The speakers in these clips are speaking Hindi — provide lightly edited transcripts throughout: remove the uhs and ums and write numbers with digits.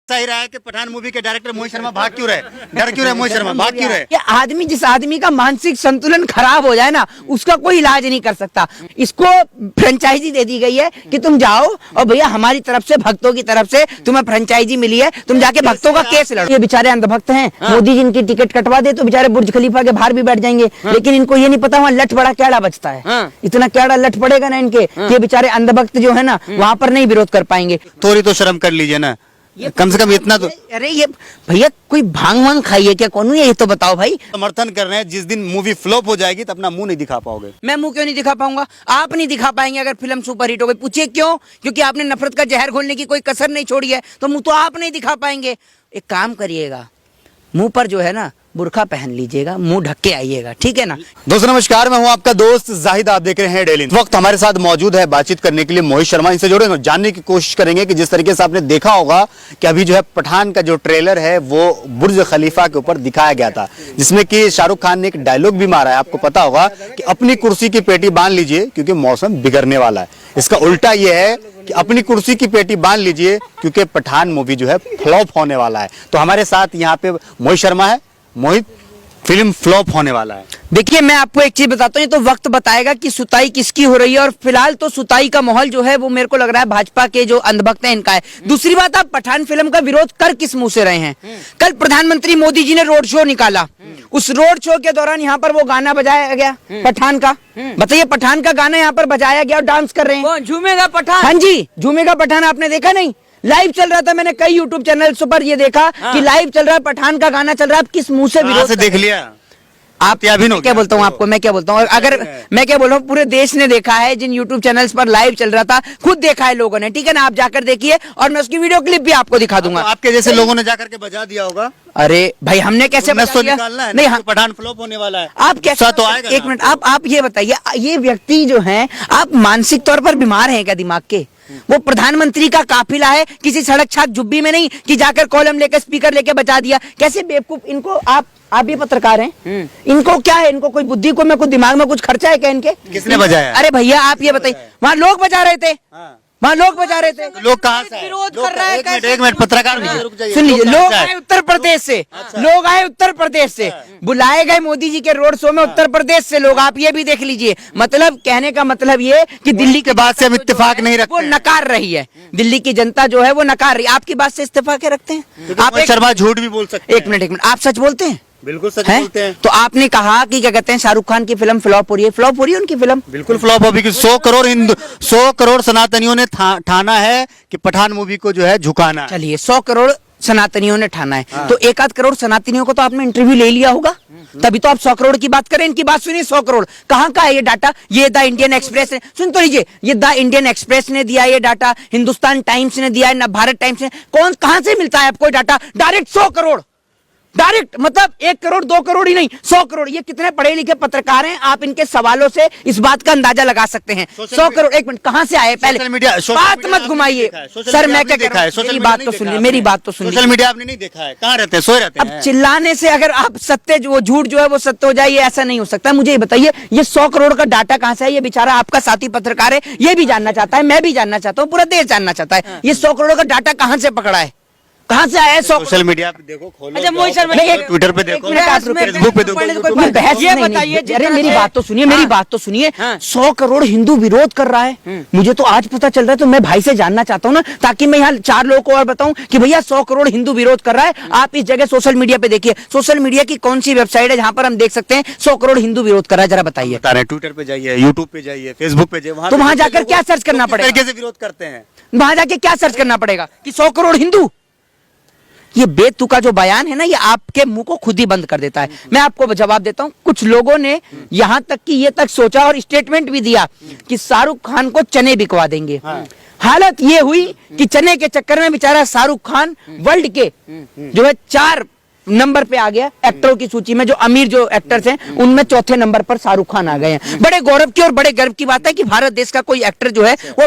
सही रहा है कि पठान मूवी के डायरेक्टर मोहित शर्मा भाग क्यों रहे, डर क्यों रहे मोहित शर्मा, भाग क्यों रहे? ये आदमी, जिस आदमी का मानसिक संतुलन खराब हो जाए ना, उसका कोई इलाज नहीं कर सकता। इसको फ्रेंचाइजी दे दी गई है कि तुम जाओ और भैया हमारी तरफ से, भक्तों की तरफ से तुम्हें फ्रेंचाइजी मिली है, तुम जाके भक्तों का केस लड़ो। ये बेचारे अंधभक्त हैं, मोदी जी इनकी टिकट कटवा दे तो बेचारे बुर्ज खलीफा के बाहर भी बैठ जाएंगे, लेकिन इनको ये नहीं पता वहाँ लठ बड़ा क्याड़ा बचता है। इतना क्याड़ा लठ पड़ेगा ना इनके, ये बेचारे अंधभक्त जो है ना वहाँ पर नहीं विरोध कर पाएंगे। थोड़ी तो शर्म कर लीजिए ना, कम से कम इतना तो। अरे ये भैया कोई भांग वांग खाइए क्या, कौन है ये तो बताओ भाई। समर्थन कर रहे हैं, जिस दिन मूवी फ्लॉप हो जाएगी तो अपना मुंह नहीं दिखा पाओगे। मैं मुंह क्यों नहीं दिखा पाऊंगा? आप नहीं दिखा पाएंगे अगर फिल्म सुपरहिट हो गई। पूछिए क्यों? क्योंकि आपने नफरत का जहर घोलने की कोई कसर नहीं छोड़ी है, तो मुंह तो आप नहीं दिखा पाएंगे। एक काम करिएगा, मुंह पर जो है ना बुर्खा पहन लीजिएगा, मुंह ढक के आइएगा, ठीक है ना। दोस्तों नमस्कार, मैं हूं आपका दोस्त जाहिद, आप देख रहे हैं डेली। वक्त हमारे साथ मौजूद है बातचीत करने के लिए मोहित शर्मा। इनसे जुड़ेंगे, जानने की कोशिश करेंगे कि जिस तरीके से आपने देखा होगा कि अभी जो है पठान का जो ट्रेलर है वो बुर्ज खलीफा के ऊपर दिखाया गया था, जिसमें कि शाहरुख खान ने एक डायलॉग भी मारा है। आपको पता होगा कि अपनी कुर्सी की पेटी बांध लीजिए क्योंकि मौसम बिगड़ने वाला है। इसका उल्टा ये है कि अपनी कुर्सी की पेटी बांध लीजिए क्योंकि पठान मूवी जो है फ्लॉप होने वाला है। तो हमारे साथ यहाँ पे मोहित शर्मा है। मोहित, फिल्म फ्लॉप होने वाला है। देखिए मैं आपको एक चीज बताता हूँ, ये तो वक्त बताएगा कि सुताई किसकी हो रही है, और फिलहाल तो सुताई का माहौल जो है वो मेरे को लग रहा है भाजपा के जो अंधभक्त हैं इनका है। दूसरी बात, आप पठान फिल्म का विरोध कर किस मुंह से रहे हैं? कल प्रधानमंत्री मोदी जी ने रोड शो निकाला, उस रोड शो के दौरान यहाँ पर वो गाना बजाया गया पठान का। बताइए, पठान का गाना यहाँ पर बजाया गया और डांस कर रहे हैं। झूमेगा पठान? हाँ जी, झूमेगा पठान। आपने देखा नहीं? लाइव चल रहा था, मैंने कई यूट्यूब चैनल पर ये देखा कि लाइव चल रहा है, पठान का गाना चल रहा है। आप किस मुंह से विरोध देख लिया? आप क्या बोलता हूँ आपको, मैं क्या बोलता हूँ, अगर मैं क्या बोल रहा हूँ, पूरे देश ने देखा है, जिन यूट्यूब चैनल्स पर लाइव चल रहा था, खुद देखा है लोगों ने, ठीक है ना। आप जाकर देखिए और मैं उसकी वीडियो क्लिप भी आपको दिखा दूंगा। आपके जैसे लोगों ने जाकर के बजा दिया होगा। अरे भाई, हमने कैसे बजा दिया? नहीं, हाँ, पठान फ्लॉप होने वाला है। आप कैसे तो आएगा? एक मिनट, आप ये बताइए, ये व्यक्ति जो है, आप मानसिक तौर पर बीमार हैं क्या दिमाग के? वो प्रधानमंत्री का काफिला है, किसी सड़क छाक जुब्बी में नहीं कि जाकर कॉलम लेकर स्पीकर लेकर बचा दिया। कैसे बेवकूफ इनको, आप भी पत्रकार हैं, इनको क्या है, इनको कोई बुद्धि, को में कुछ दिमाग में कुछ खर्चा है क्या इनके? किसने बजाया? अरे भैया आप ये बताइए, वहाँ लोग बजा रहे थे, वहाँ लोग बजा रहे थे। लोग कहाँ से विरोध कर रहा है? एक मिनट पत्रकार सुन लीजिए, लोग आए उत्तर प्रदेश से, लोग आए उत्तर प्रदेश से, बुलाए गए मोदी जी के रोड शो में उत्तर प्रदेश से लोग। आप ये भी देख लीजिए, मतलब कहने का मतलब ये कि दिल्ली के बाद से हम इत्तेफाक नहीं रखते, वो नकार रही है, दिल्ली की जनता जो है वो नकार रही है। आपकी बात से इस्तीफा के रखते हैं आप? शर्मा झूठ भी बोल सकते हैं। एक मिनट, आप सच बोलते हैं? बिल्कुल सच बोलते हैं। तो आपने कहा कि क्या कहते हैं, शाहरुख खान की फिल्म फ्लॉप हो रही है, फ्लॉप हो रही है उनकी फिल्म? बिल्कुल फ्लॉप होगी। 100 करोड़ सनातनियों ने ठाना है कि पठान मूवी को जो है झुकाना है। चलिए, 100 करोड़ सनातनियों ने ठाना है, तो 1 करोड़ सनातनियों को तो आपने इंटरव्यू ले लिया होगा, तभी तो आप 100 करोड़ की बात करें। इनकी बात सुनिए, 100 करोड़ कहाँ का है ये डाटा? ये द इंडियन एक्सप्रेस ने, सुन तो लीजिए, ये द इंडियन एक्सप्रेस ने दिया ये डाटा, हिंदुस्तान टाइम्स ने दिया है, न भारत टाइम्स ने। कहाँ से मिलता है आपको डाटा? डायरेक्ट 100 करोड़, डायरेक्ट, मतलब 1 करोड़ 2 करोड़ ही नहीं, 100 करोड़। ये कितने पढ़े लिखे पत्रकार हैं, आप इनके सवालों से इस बात का अंदाजा लगा सकते हैं। 100 करोड़, एक मिनट, कहां से आए? पहले बात मत घुमाइए सर, मैं क्या कह रहा हूं, मेरी बात तो सुनिए, मेरी बात तो सुनिए। सोशल मीडिया आपने नहीं देखा है? कहाँ रहते हैं? सोए रहते हैं? अब चिल्लाने से अगर आप सत्य, वो झूठ जो है वो सत्य हो जाए, ये ऐसा नहीं हो सकता। मुझे ये बताइए, ये 100 करोड़ का डाटा कहां से है? ये बेचारा आपका साथी पत्रकार है, ये भी जानना चाहता है, मैं भी जानना चाहता हूँ, पूरा देश जानना चाहता है, ये 100 करोड़ का डाटा कहां से पकड़ा है, कहाँ से आया है? सोशल मीडिया पे देखो, खोलो, अच्छा मोहित शर्मा, ट्विटर पे देखो, फेसबुक पे देखो, बहस ये नहीं, बताइए, अरे मेरी बात तो सुनिए, मेरी बात तो सुनिए। 100 करोड़ हिंदू विरोध कर रहा है, मुझे तो आज पता चल रहा है, तो मैं भाई से जानना चाहता हूँ ना, ताकि मैं यहाँ 4 लोगों को और बताऊं कि भैया 100 करोड़ हिंदू विरोध कर रहा है। आप इस जगह सोशल मीडिया पे देखिए, सोशल मीडिया की कौन सी वेबसाइट है जहाँ पर हम देख सकते हैं 100 करोड़ हिंदू विरोध कर रहा है? जरा बताइए। ट्विटर पे जाइए, यूट्यूब पे जाइए, फेसबुक पे जाइए, तो वहां जाकर क्या सर्च करना पड़ेगा? कैसे विरोध करते हैं? वहां जाके क्या सर्च करना पड़ेगा कि 100 करोड़ हिंदू? ये बेतुका जो बयान है ना, ये आपके मुंह को खुद ही बंद कर देता है। मैं आपको जवाब देता हूं, कुछ लोगों ने यहां तक कि ये तक सोचा और स्टेटमेंट भी दिया कि शाहरुख खान को चने बिकवा देंगे। हालत ये हुई कि चने के चक्कर में बेचारा शाहरुख खान वर्ल्ड के जो है 4 नंबर पे आ गया एक्टरों की सूची में, जो अमीर जो एक्टर्स हैं उनमें चौथे नंबर पर शाहरुख खान आ गए हैं। बड़े गौरव की और बड़े गर्व की बात है कि भारत देश का कोई एक्टर जो है वो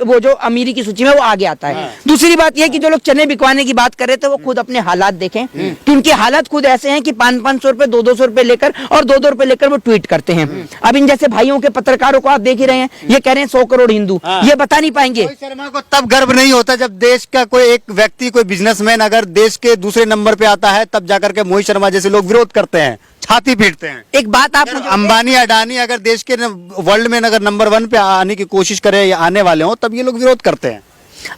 वो जो अमीरी की सूची में वो आगे आता है। दूसरी बात यह कि जो लोग चने बिकवाने की बात कर रहे थे वो खुद अपने हालात देखें कि उनके हालात खुद ऐसे हैं कि 500-500 रुपए 200-200 रुपए लेकर और 2-2 रुपए लेकर वो ट्वीट करते हैं। अब इन जैसे भाइयों के पत्रकारों को आप देख ही रहे हैं, ये कह रहे हैं 100 करोड़ हिंदू, ये बता नहीं पाएंगे। रोहित शर्मा को तब गर्व नहीं होता जब देश का कोई एक व्यक्ति, कोई बिजनेसमैन अगर देश के दूसरे नंबर पे आता है, तब जाकर के मोहित शर्मा जैसे लोग विरोध करते हैं, छाती पीटते हैं। एक बात आप अगर अंबानी अडानी अगर देश के वर्ल्ड में अगर नंबर 1 पे आने की कोशिश करें या आने वाले हो, तब ये लोग विरोध करते हैं।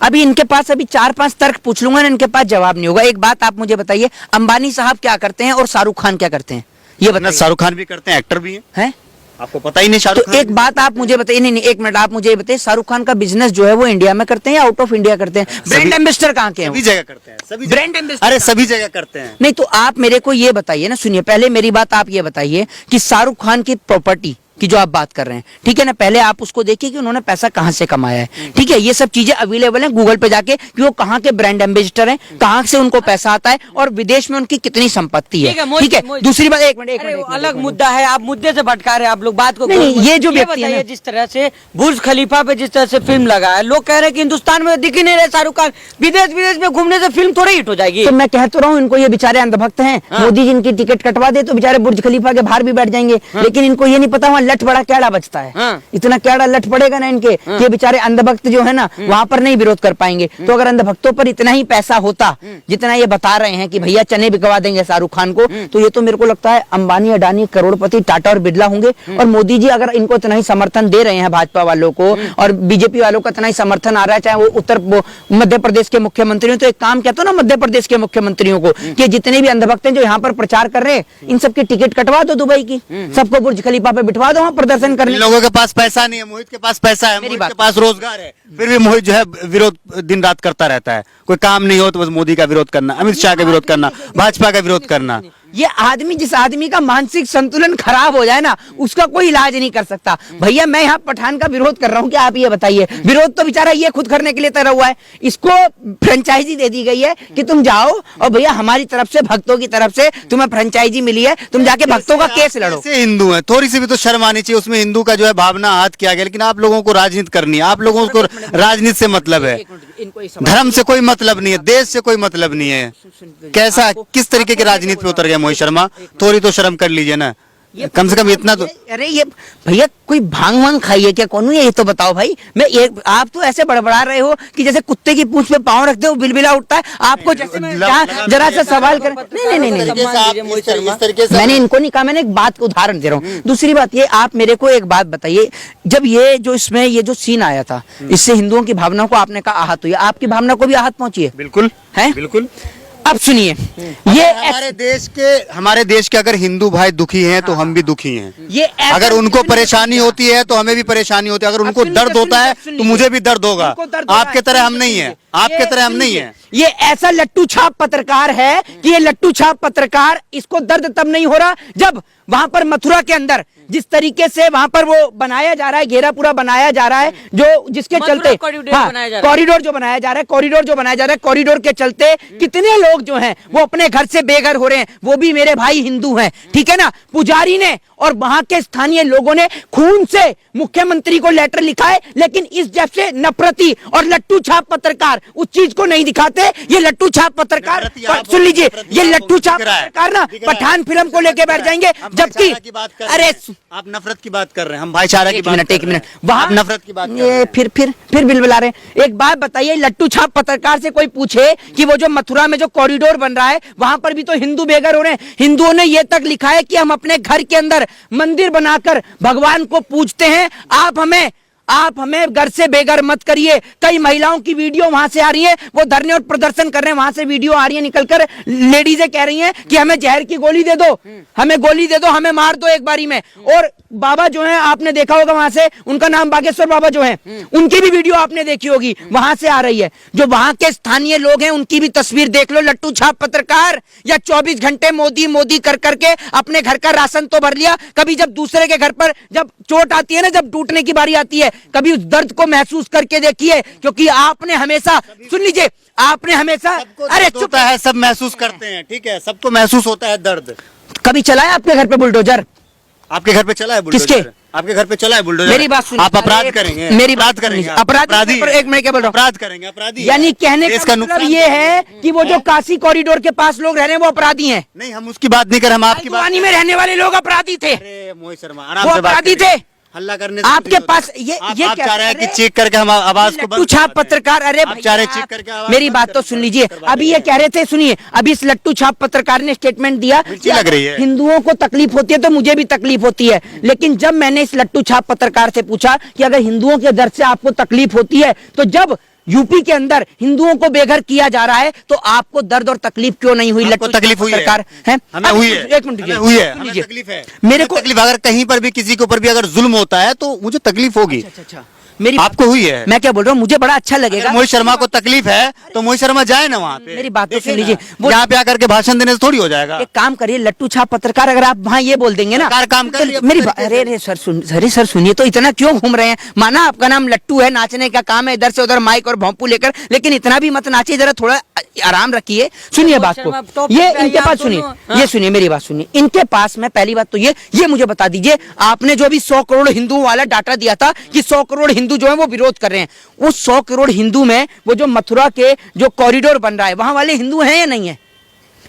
अभी इनके पास अभी 4-5 तर्क पूछ लूंगा ना, इनके पास जवाब नहीं होगा। एक बात आप मुझे बताइए, अंबानी साहब क्या करते हैं और शाहरुख खान क्या करते हैं, ये बताइए। शाहरुख खान भी करते हैं, एक्टर भी हैं। आपको पता ही नहीं शाहरुख तो एक बात आप मुझे बताइए, नहीं एक मिनट आप मुझे ये बताइए, शाहरुख खान का बिजनेस जो है वो इंडिया में करते हैं या आउट ऑफ इंडिया करते हैं? ब्रांड एम्बेसडर कहाँ के हैं? सभी जगह करते हैं, सभी ब्रांड एम्बेसडर, अरे सभी जगह करते हैं। नहीं तो आप मेरे को ये बताइए ना, सुनिए पहले मेरी बात, आप ये बताइए कि शाहरुख खान की प्रॉपर्टी की जो आप बात कर रहे हैं, ठीक है ना, पहले आप उसको देखिए कि उन्होंने पैसा कहां से कमाया है। ठीक है, ये सब चीजें अवेलेबल हैं गूगल पे जाके कि वो कहां के ब्रांड एम्बेसडर हैं, कहां से उनको पैसा आता है और विदेश में उनकी कितनी संपत्ति है। ठीक है, दूसरी बात, एक मिनट अलग मुद्दा है, आप मुद्दे से भटका रहे हैं आप लोग बात को। नहीं, ये जो व्यक्ति है, जिस तरह से बुर्ज खलीफा पे जिस तरह से फिल्म लगा है, लोग कह रहे हैं कि हिंदुस्तान में दिख ही नहीं रहे शाहरुख खान, विदेश में घूमने से फिल्म थोड़ी हिट हो जाएगी। तो मैं कह तो रहा हूँ इनको, ये बेचारे अंधभक्त हैं। मोदी जी इनकी टिकट कटवा दे तो बेचारे बुर्ज खलीफा के बाहर भी बैठ जाएंगे, लेकिन इनको ये नहीं पता वहाँ लठ बड़ा क्याड़ा बचता है। इतना क्याड़ा लठ पड़ेगा ना इनके, ये बेचारे अंधभक्त जो है ना वहां पर नहीं विरोध कर पाएंगे। तो अगर अंधभक्तों पर इतना ही पैसा होता जितना ये बता रहे हैं कि भैया चने बिकवा देंगे शाहरुख खान को, तो ये तो मेरे को लगता है अंबानी अडानी करोड़पति टाटा और बिरला होंगे। और मोदी जी अगर इनको इतना ही समर्थन दे रहे हैं भाजपा वालों को और बीजेपी वालों का इतना ही समर्थन आ रहा है, चाहे वो मध्य प्रदेश के मुख्यमंत्री, तो एक काम कहते हो ना मध्य प्रदेश के मुख्यमंत्रियों को कि जितने भी अंधभक्त हैं जो यहाँ पर प्रचार कर रहे हैं, इन सबकी टिकट कटवा दो दुबई की, सबको बुर्ज खलीफा पे बिठवा दो वहाँ प्रदर्शन करने। लोगों के पास पैसा नहीं है, मोहित के पास पैसा है, मोहित के पास रोजगार है, फिर भी मोहित जो है विरोध दिन रात करता रहता है। कोई काम नहीं हो तो बस मोदी का विरोध करना, अमित शाह का विरोध करना, भाजपा का विरोध करना। ये आदमी, जिस आदमी का मानसिक संतुलन खराब हो जाए ना, उसका कोई इलाज नहीं कर सकता। भैया मैं यहाँ पठान का विरोध कर रहा हूँ, क्या आप ये बताइए? विरोध तो बेचारा ये खुद करने के लिए तैयार हुआ है, इसको फ्रेंचाइजी दे दी गई है कि तुम जाओ और भैया हमारी तरफ से, भक्तों की तरफ से तुम्हें फ्रेंचाइजी मिली है, तुम जाके भक्तों का केस लड़ो। हिंदू है, थोड़ी सी भी तो शर्म आनी चाहिए, उसमें हिंदू का जो है भावना हाथ किया गया, लेकिन आप लोगों को राजनीति करनी है, आप लोगों को राजनीति से मतलब है, धर्म से कोई मतलब नहीं है, देश से कोई मतलब नहीं है। कैसा, किस तरीके की राजनीति पे उतर गया मोहित शर्मा? थोड़ी तो शर्म कर लीजिए ना, कम से कम इतना तो। अरे ये भैया कोई भांग वांग खाई है क्या? कौन ये तो बताओ भाई। मैं ये, आप तो ऐसे बड़बड़ा रहे हो कि जैसे कुत्ते की पूंछ पे पांव रखते हो बिलबिला उठता है आपको, जैसे मैं जरा सा सवाल कर। नहीं, मैंने इनको नहीं कहा, मैंने एक बात का उदाहरण दे रहा हूँ। दूसरी बात ये, आप मेरे को एक बात बताइए, जब ये जो इसमें ये जो सीन आया था, इससे हिंदुओं की भावनाओं को आपने कहा आहत हुई, आपकी भावना को भी आहत पहुंची है? बिल्कुल है, बिल्कुल। अब सुनिए, ये हमारे देश के अगर हिंदू भाई दुखी हैं तो हम भी दुखी हैं। ये अगर उनको परेशानी होती है तो हमें भी परेशानी होती है, अगर उनको दर्द होता है तो मुझे भी दर्द होगा। आपके तरह हम नहीं है, आपके तरह हम नहीं है। ये ऐसा लट्टू छाप पत्रकार है कि ये लट्टू छाप पत्रकार, इसको दर्द तब नहीं हो रहा जब वहां पर मथुरा के अंदर जिस तरीके से वहां पर वो बनाया जा रहा है, घेरा पूरा बनाया जा रहा है, जो जिसके चलते कॉरिडोर जो बनाया जा रहा है, कॉरिडोर के चलते कितने लोग जो हैं वो अपने घर से बेघर हो रहे हैं, वो भी मेरे भाई हिंदू हैं। ठीक है ना, पुजारी ने और वहां के स्थानीय लोगों ने खून से मुख्यमंत्री को लेटर लिखा है, लेकिन इस जैसे नफरती और लट्टू छाप पत्रकार उस चीज को नहीं दिखाते। ये लट्टू छाप पत्रकार, सुन लीजिए, ये लट्टू छाप पत्रकार ना पठान फिल्म को लेके बैठ जाएंगे, जबकि अरे आप नफरत की बात कर रहे हैं, हम भाईचारा की बात कर रहे हैं। एक मिनट, वहां नफरत की बात कर रहे हैं। फिर बिलबिला रहे हैं। एक बात बताइए, लट्टू छाप पत्रकार से कोई पूछे कि वो जो मथुरा में जो कॉरिडोर बन रहा है वहां पर भी तो हिंदू बेघर हो रहे हैं। हिंदुओं ने ये तक लिखा है कि हम अपने घर के अंदर मंदिर बनाकर भगवान को पूजते हैं, आप हमें घर से बेघर मत करिए। कई महिलाओं की वीडियो वहां से आ रही है, वो धरने और प्रदर्शन कर रहे हैं, वहां से वीडियो आ रही है निकलकर, लेडीजें कह रही हैं कि हमें जहर की गोली दे दो, हमें गोली दे दो, हमें मार दो एक बारी में। और बाबा जो है, आपने देखा होगा वहां से, उनका नाम बागेश्वर बाबा जो है, उनकी भी वीडियो आपने देखी होगी, वहां से आ रही है। जो वहां के स्थानीय लोग हैं उनकी भी तस्वीर देख लो, लट्टू छाप पत्रकार। या 24 घंटे मोदी मोदी कर करके अपने घर का राशन तो भर लिया, कभी जब दूसरे के घर पर जब चोट आती है ना, जब टूटने की बारी आती है, कभी उस दर्द को महसूस करके देखिए। क्योंकि आपने हमेशा, सुन लीजिए, आपने हमेशा अरे चुप होता है, सब महसूस करते हैं, ठीक है, सबको महसूस होता है दर्द। कभी चलाया आपके घर पे बुलडोजर? आपके घर पे चला है बुलडोजर? किसके? आपके घर पे चला है बुलडोजर? मेरी बात सुनिए। आप अपराध अरे, करेंगे, मेरी अपराध बात करेंगे, सुनिए। अपराधी पर एक मिनट क्या बोल रहा हूँ? अपराध करेंगे, अपराधी यानी कहने देश का मतलब नुकसान ये करेंगे। है कि वो जो काशी कॉरिडोर के पास लोग रह रहे हैं वो अपराधी हैं। नहीं, हम उसकी बात नहीं कर, हम आपकी बात। हल्द्वानी में रहने वाले लोग अपराधी थे, अरे मोहित शर्मा, वो आराम से बात अपराधी करिए। थे। हल्ला करने से आपके कुछ नहीं पास होता। ये आप क्या चाह रहे हैं कि अरे, चेक करके हम आवाज को लट्टू बंद छाप करवा दें। पत्रकार, अरे आप चाह रहे भैया, चेक करके आवाज मेरी बंद बात तो करवा सुन दें, लीजिए। करवा अभी ये देंगे। कह रहे थे, सुनिए, अभी इस लट्टू छाप पत्रकार ने स्टेटमेंट दिया मिर्ची लग रही है। हिंदुओं को तकलीफ होती है तो मुझे भी तकलीफ होती है, लेकिन जब मैंने इस लट्टू छाप पत्रकार से पूछा कि अगर हिंदुओं के दर्द से आपको तकलीफ होती है तो जब यूपी के अंदर हिंदुओं को बेघर किया जा रहा है तो आपको दर्द और तकलीफ क्यों नहीं हुई? आपको तकलीफ हुई है? पत्रकार है, हमें हुई है, एक मिनट हमें हुई है, सुन हमें लीजिए। तकलीफ है, मेरे हमें को तकलीफ, अगर कहीं पर भी किसी के ऊपर भी अगर जुल्म होता है तो मुझे तकलीफ होगी। अच्छा, मेरी आपको हुई है? मैं क्या बोल रहा हूँ, मुझे बड़ा अच्छा अगर लगेगा। मोहित शर्मा को तकलीफ है तो मोहित शर्मा जाए ना वहाँ पे। मेरी बात तो देखिए सुन लीजिए। ना, यहाँ पे आकर के भाषण देने से थोड़ी हो जाएगा। एक काम करिए, लट्टू छाप पत्रकार अगर आप वहाँ ये बोल देंगे ना, सरकार काम कर रही है तो मेरी अपने तरीके अरे सर सुनिए, तो इतना क्यों घूम रहे हैं? माना आपका नाम लट्टू है, नाचने का काम है, इधर से उधर माइक और भोंपू लेकर, लेकिन इतना भी मत नाचिए, जरा थोड़ा आराम रखिए। सुनिए बात को, ये इनके पास सुनिए, ये सुनिए मेरी बात सुनिए, इनके पास में पहली बात तो ये मुझे बता दीजिए, आपने जो अभी 100 करोड़ हिंदुओं वाला डाटा दिया था कि 100 करोड़ हिंदू जो है वो विरोध कर रहे हैं, उस 100 करोड़ हिंदू में वो जो मथुरा के जो कॉरिडोर बन रहा है वहां वाले हिंदू हैं या नहीं है?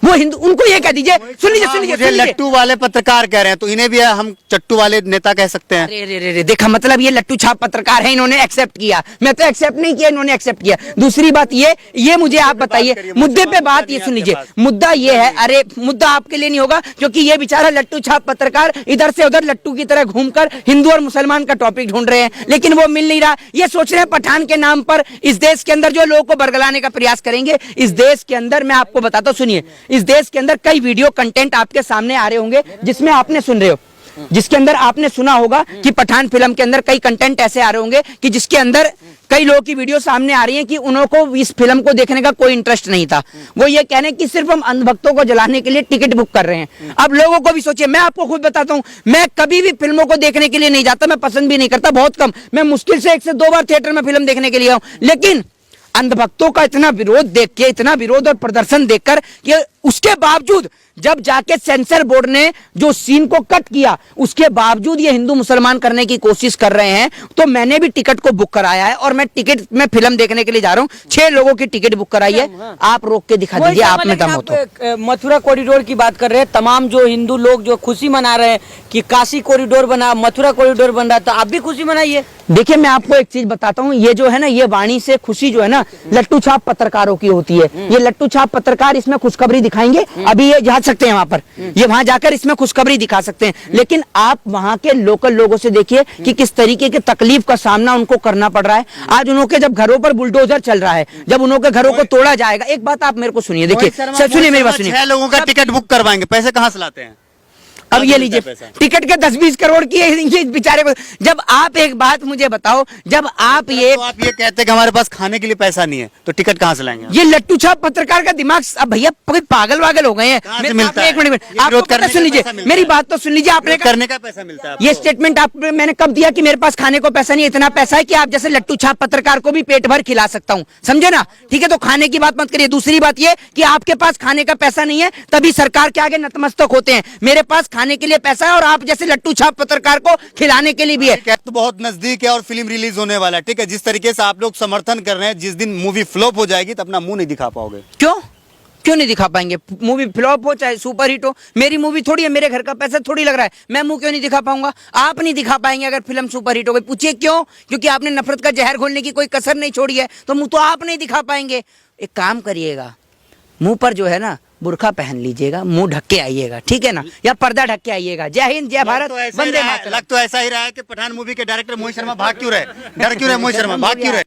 वो हिंदू, उनको ये कह दीजिए। सुन लीजिए मुझे लट्टू वाले पत्रकार कह रहे हैं तो इन्हें भी हम चट्टू वाले नेता कह सकते हैं। अरे देखा, मतलब ये लट्टू छाप पत्रकार है, इन्होंने एक्सेप्ट किया, मैं तो एक्सेप्ट नहीं किया, इन्होंने एक्सेप्ट किया। दूसरी बात ये मुझे आप बताइए, मुद्दे पे बात ये सुन लीजिए, मुद्दा ये है, अरे मुद्दा आपके लिए नहीं होगा क्योंकि ये बेचारा लट्टू छाप पत्रकार इधर से उधर लट्टू की तरह घूमकर हिंदू और मुसलमान का टॉपिक ढूंढ रहे हैं, लेकिन वो मिल नहीं रहा। ये सोच रहे हैं पठान के नाम पर इस देश के अंदर जो लोगों को बरगलाने का प्रयास करेंगे। इस देश के अंदर मैं आपको बताता हूं, सुनिए, इस देश के अंदर कई वीडियो कंटेंट आपके सामने आ रहे होंगे जिसमें आपने सुन रहे हो, जिसके अंदर आपने सुना होगा कि पठान फिल्म के अंदर कई कंटेंट ऐसे आ रहे होंगे कि जिसके अंदर कई लोगों की वीडियो सामने आ रही है कि उनको इस फिल्म को देखने का कोई इंटरेस्ट नहीं था। वो ये कह रहे हैं कि सिर्फ हम अंधभक्तों को जलाने के लिए टिकट बुक कर रहे हैं। अब लोगों को भी सोचिए, मैं आपको खुद बताता हूं, मैं कभी भी फिल्मों को देखने के लिए नहीं जाता, मैं पसंद भी नहीं करता, बहुत कम, मैं मुश्किल से 1 से 2 बार थिएटर में फिल्म देखने के लिए आऊं, लेकिन अंधभक्तों का इतना विरोध देख के, इतना विरोध और प्रदर्शन देखकर कि उसके बावजूद जब जाके सेंसर बोर्ड ने जो सीन को कट किया, उसके बावजूद ये हिंदू मुसलमान करने की कोशिश कर रहे हैं, तो मैंने भी टिकट को बुक कराया है और मैं फिल्म देखने के लिए जा रहा हूं। 6 लोगों की टिकट बुक कराई है, आप रोक के दिखा दीजिए, आप में दम हो तो। मथुरा कॉरिडोर की बात कर रहे हैं, तमाम जो हिंदू लोग जो खुशी मना रहे हैं कि काशी कॉरिडोर बना, मथुरा कॉरिडोर बन रहा है, तो आप भी खुशी मनाइए। देखिए, मैं आपको एक चीज बताता हूँ, ये जो है ना, ये वाणी से खुशी जो है ना, लट्टू छाप पत्रकारों की होती है। ये लट्टू छाप पत्रकार इसमें खुशखबरी दिखाएंगे, अभी ये जा सकते हैं वहां पर, ये वहां जाकर इसमें खुशखबरी दिखा सकते हैं, लेकिन आप वहां के लोकल लोगों से देखिए कि किस तरीके के तकलीफ का सामना उनको करना पड़ रहा है। आज उनके जब घरों पर बुलडोजर चल रहा है, जब उनके घरों को तोड़ा जाएगा, एक बात आप मेरे को सुनिए, देखिए सुनिए मेरी बात सुनिए, 6 लोगों का टिकट बुक करवाएंगे, पैसे कहाँ से लाते हैं? अब ये लीजिए, टिकट के 10-20 करोड़ की ये बेचारे को। जब आप एक बात मुझे बताओ, जब आप ये कहते हैं कि हमारे पास खाने के लिए पैसा नहीं है तो टिकट कहाँ से लाएंगे? ये लट्टू छाप पत्रकार का दिमाग, अब भैया कोई पागल वागल हो गए हैं। एक मिनट, आप सुन लीजिए, मेरी बात तो सुन लीजिए, आपने करने का पैसा मिलता है। ये स्टेटमेंट आप मैंने कब दिया कि मेरे पास खाने को पैसा नहीं, इतना पैसा है कि आप जैसे लट्टू छाप पत्रकार को भी पेट भर खिला सकता हूं, समझे ना? ठीक है, तो खाने की बात मत करिए। दूसरी बात ये कि आपके पास खाने का पैसा नहीं है तभी सरकार के आगे नतमस्तक होते हैं। मेरे पास खाने के लिए पैसा है और आप जैसे लट्टू छाप पत्रकार को खिलाने के लिए भी है। तो बहुत नजदीक है और फिल्म रिलीज होने वाला है, ठीक है। जिस तरीके से आप लोग समर्थन कर रहे हैं, जिस दिन मूवी फ्लॉप हो जाएगी तो अपना मुंह नहीं दिखा पाओगे। क्यों नहीं दिखा पाएंगे? मूवी फ्लॉप हो चाहे सुपर हिट हो, मेरी मूवी थोड़ी है, मेरे घर का पैसा थोड़ी लग रहा है, मैं मुंह क्यों नहीं दिखा पाऊंगा? आप नहीं दिखा पाएंगे अगर फिल्म सुपर हिट हो गई। पूछिए क्यों? क्योंकि आपने नफरत का जहर घोलने की कोई कसर नहीं छोड़ी है, तो मुंह तो आप नहीं दिखा पाएंगे। एक काम करिएगा, मुंह पर जो है ना बुर्का पहन लीजिएगा, मुंह ढक के आइएगा, ठीक है ना, या पर्दा ढक के आइएगा। जय हिंद, जय भारत, वंदे मातरम। लग तो ऐसा ही रहा है कि पठान मूवी के डायरेक्टर मोहित शर्मा भाग क्यों रहे, डर क्यों रहे मोहित शर्मा, भाग क्यों रहे?